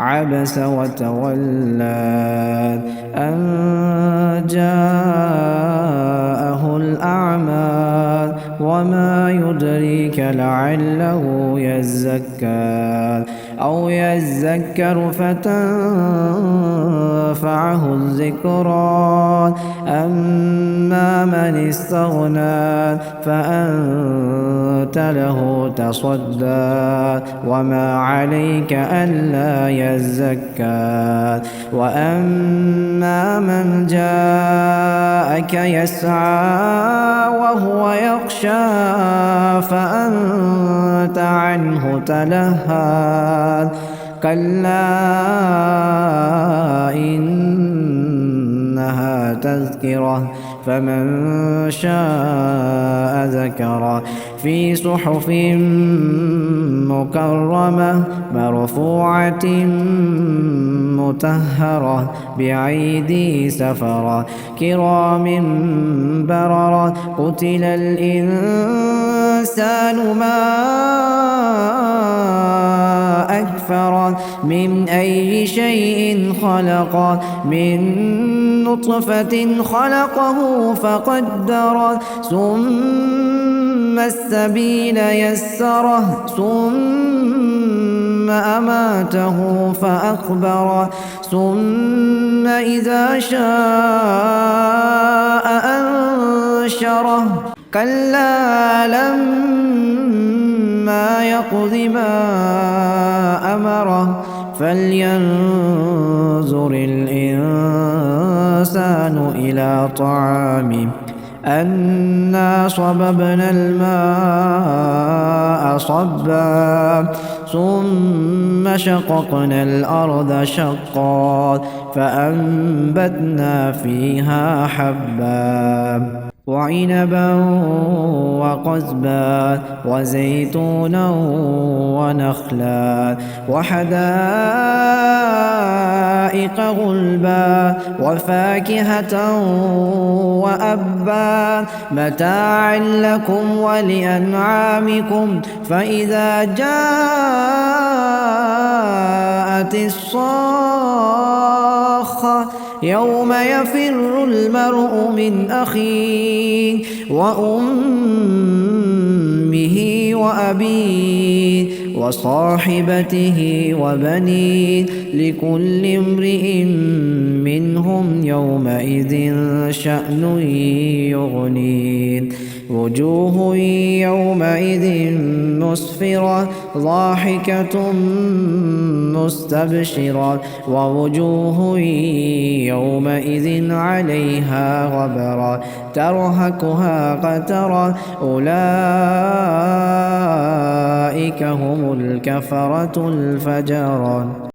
عبس وتولى أن جاءه الأعمى وما يدريك لعله يزكى أو يذكر فتنفعه الذكرى أما من استغنى فأنت له تصدى وما عليك ألا يزكى وأما من جاءك يسعى وهو يخشى فأنت عنه تلهى كلا إنها تذكرة فمن شاء ذكره في صحف مكرمة مرفوعة مطهرة بأيدي سفرة كرام بررة قتل الإنسان ما أكفر من أي شيء خلق من نطفة خلقه فقدر ثم السبيل يسره ثم أماته فأقبره ثم إذا شاء أنشره كلا لما يقض ما أمره فلينظر الإنسان إلى طعامه أنا صببنا الماء صبا ثم شققنا الأرض شقا فأنبتنا فيها حبا وعنبا وقضبا وزيتونا ونخلا وحدائق غلبا وفاكهة وأبا متاعا لكم ولأنعامكم فإذا جاءت الصاخة يوم يفر المرء من أخيه وأمه وأبيه وصاحبته وبنيه لكل امرئ منهم يومئذ شأن يغنيه وجوه يومئذ مسفرة ضاحكة مستبشرة ووجوه يومئذ عليها غبرة ترهقها قترة أولئك هم الكفرة الفجرة.